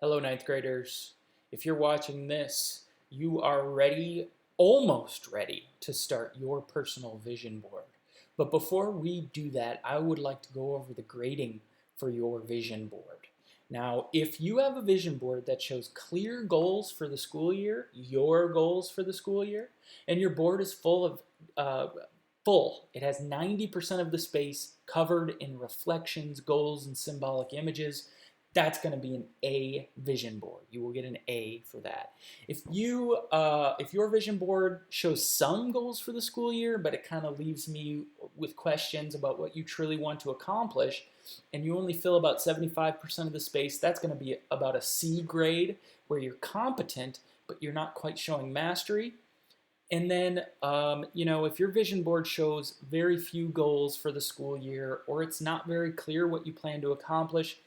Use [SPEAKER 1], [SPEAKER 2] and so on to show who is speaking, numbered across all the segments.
[SPEAKER 1] Hello, ninth graders. If you're watching this, you are ready, almost ready, to start your personal vision board. But before we do that, I would like to go over the grading for your vision board. Now, if you have a vision board that shows clear goals for the school year, your goals for the school year, and your board is full, it has 90% of the space covered in reflections, goals, and symbolic images, that's going to be an A vision board. You will get an A for that. If your vision board shows some goals for the school year, but it kind of leaves me with questions about what you truly want to accomplish, and you only fill about 75% of the space, that's going to be about a C grade, where you're competent, but you're not quite showing mastery. And then, if your vision board shows very few goals for the school year, or it's not very clear what you plan to accomplish,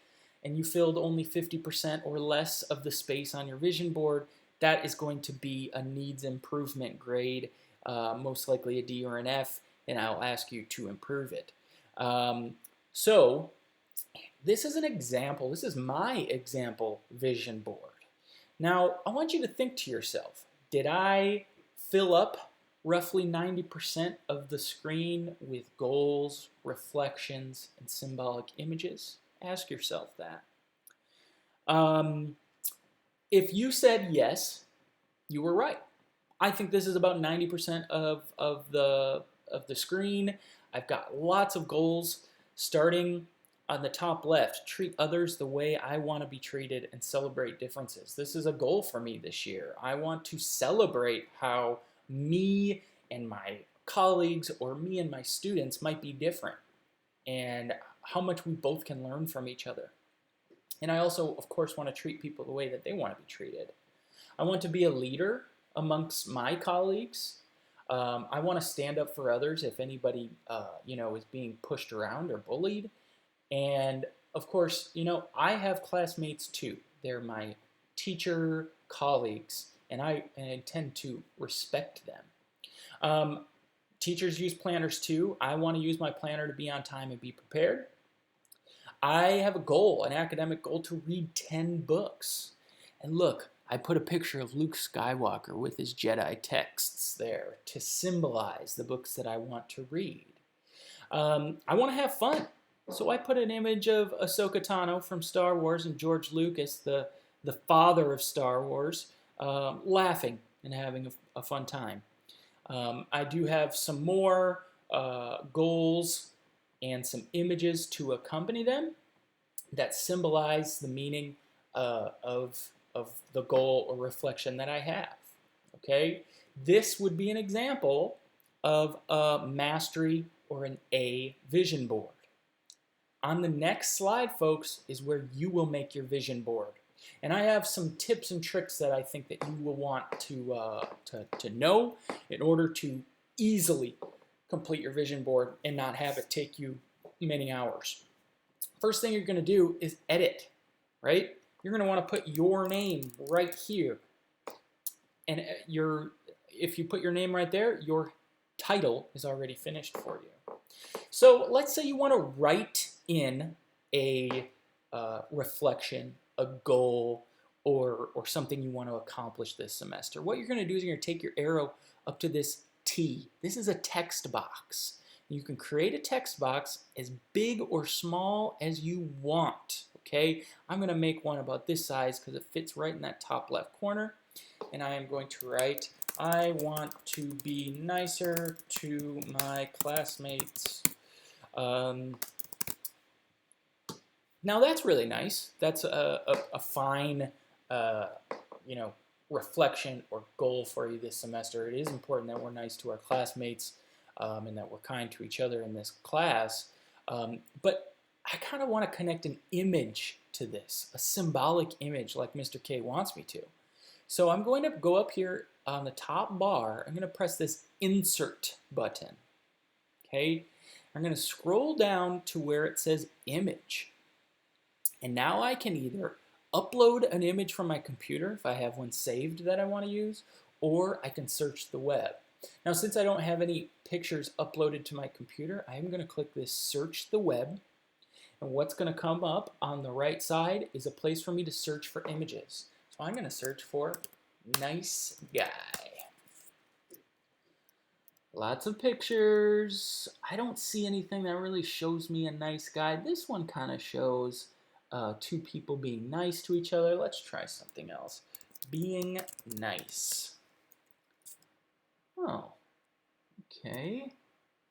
[SPEAKER 1] and you filled only 50% or less of the space on your vision board, that is going to be a needs improvement grade, most likely a D or an F, and I'll ask you to improve it. So this is an example. This is my example vision board. Now, I want you to think to yourself, did I fill up roughly 90% of the screen with goals, reflections, and symbolic images? Ask yourself that. Um, if you said yes, you were right. I think this is about 90% of the screen. I've got lots of goals starting on the top left. Treat others the way I want to be treated and celebrate differences. This is a goal for me this year. I want to celebrate how me and my colleagues or me and my students might be different and how much we both can learn from each other. And I also, of course, want to treat people the way that they want to be treated. I want to be a leader amongst my colleagues. I want to stand up for others if anybody, is being pushed around or bullied. And of course, I have classmates too. They're my teacher colleagues, and I intend to respect them. Teachers use planners too. I want to use my planner to be on time and be prepared. I have a goal, an academic goal, to read 10 books. And look, I put a picture of Luke Skywalker with his Jedi texts there to symbolize the books that I want to read. I want to have fun. So I put an image of Ahsoka Tano from Star Wars and George Lucas, the father of Star Wars, laughing and having a fun time. I do have some more goals and some images to accompany them that symbolize the meaning of the goal or reflection that I have. Okay, this would be an example of a mastery or an A vision board. On the next slide, folks, is where you will make your vision board. And I have some tips and tricks that I think that you will want to know in order to easily complete your vision board and not have it take you many hours. First thing you're going to do is edit, right? You're going to want to put your name right here. And if you put your name right there, your title is already finished for you. So let's say you want to write in a reflection, a goal, or something you want to accomplish this semester. What you're going to do is you're going to take your arrow up to this T. This is a text box. You can create a text box as big or small as you want. Okay, I'm going to make one about this size because it fits right in that top left corner. And I am going to write, I want to be nicer to my classmates. Now that's really nice. That's a fine, reflection or goal for you this semester. It is important that we're nice to our classmates and that we're kind to each other in this class. But I kind of want to connect an image to this, a symbolic image like Mr. K wants me to. So I'm going to go up here on the top bar. I'm going to press this Insert button. Okay, I'm going to scroll down to where it says Image. And now I can either upload an image from my computer if I have one saved that I want to use, or I can search the web. Now, since I don't have any pictures uploaded to my computer, I'm going to click this Search the Web. And what's going to come up on the right side is a place for me to search for images. So I'm going to search for nice guy. Lots of pictures. I don't see anything that really shows me a nice guy. This one kind of shows two people being nice to each other. Let's try something else. Being nice. Oh, okay.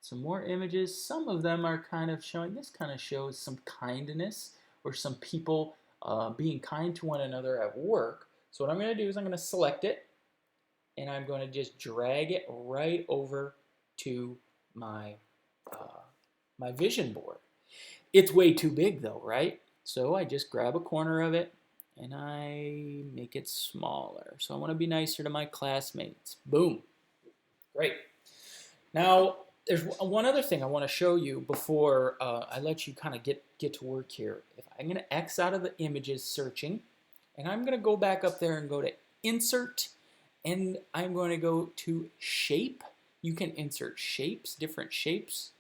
[SPEAKER 1] Some more images. Some of them are kind of showing, this kind of shows some kindness or some people being kind to one another at work. So what I'm going to do is I'm going to select it and I'm going to just drag it right over to my, my vision board. It's way too big though, right? So I just grab a corner of it and I make it smaller. So I want to be nicer to my classmates. Boom. Great. Now, there's one other thing I want to show you before I let you kind of get to work here. If I'm going to X out of the images searching, and I'm going to go back up there and go to Insert, and I'm going to go to Shape. You can insert shapes, different shapes.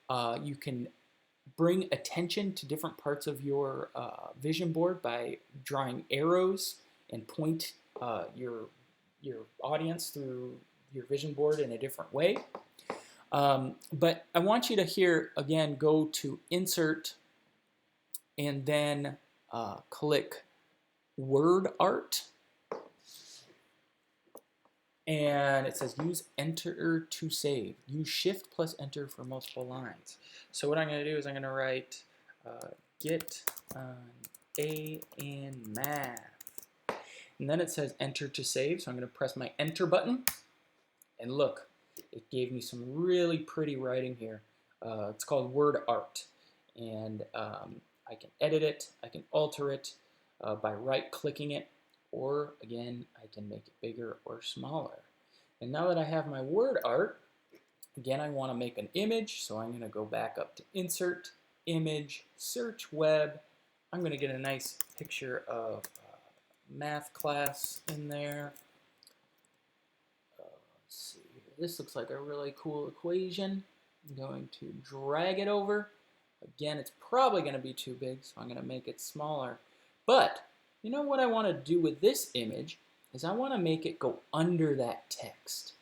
[SPEAKER 1] You can bring attention to different parts of your vision board by drawing arrows and point your audience through your vision board in a different way. But I want you to here, again, go to Insert and then click Word Art. And it says use Enter to save. Use Shift plus Enter for multiple lines. So what I'm going to do is I'm going to write get an A in math. And then it says Enter to save. So I'm going to press my Enter button. And look, it gave me some really pretty writing here. It's called Word Art. And I can edit it. I can alter it by right-clicking it. Or, again, I can make it bigger or smaller. And now that I have my word art, again, I want to make an image. So I'm going to go back up to Insert, Image, Search Web. I'm going to get a nice picture of math class in there. Let's see here. This looks like a really cool equation. I'm going to drag it over. Again, it's probably going to be too big, so I'm going to make it smaller. But you know what I want to do with this image is I want to make it go under that text.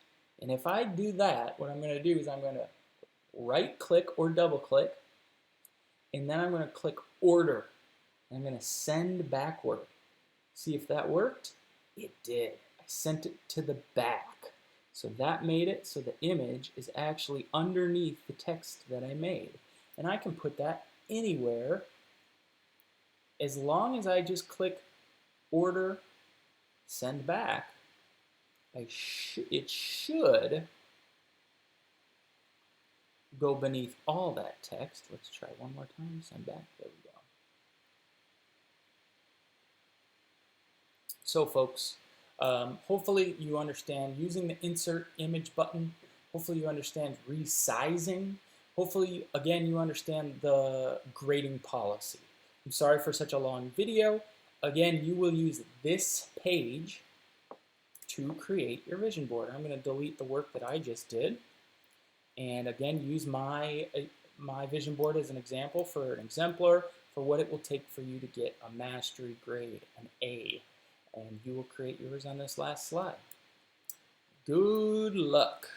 [SPEAKER 1] And if I do that, what I'm going to do is I'm going to right-click or double-click, and then I'm going to click Order. And I'm going to send backward. See if that worked? It did. I sent it to the back. So that made it so the image is actually underneath the text that I made. And I can put that anywhere as long as I just click Order, Send Back. It should go beneath all that text. Let's try one more time. Send back. There we go. So, folks, hopefully you understand using the Insert Image button. Hopefully you understand resizing. Hopefully, again, you understand the grading policy. I'm sorry for such a long video. Again, you will use this page to create your vision board. I'm going to delete the work that I just did. And again, use my vision board as an example for an exemplar for what it will take for you to get a mastery grade, an A. And you will create yours on this last slide. Good luck.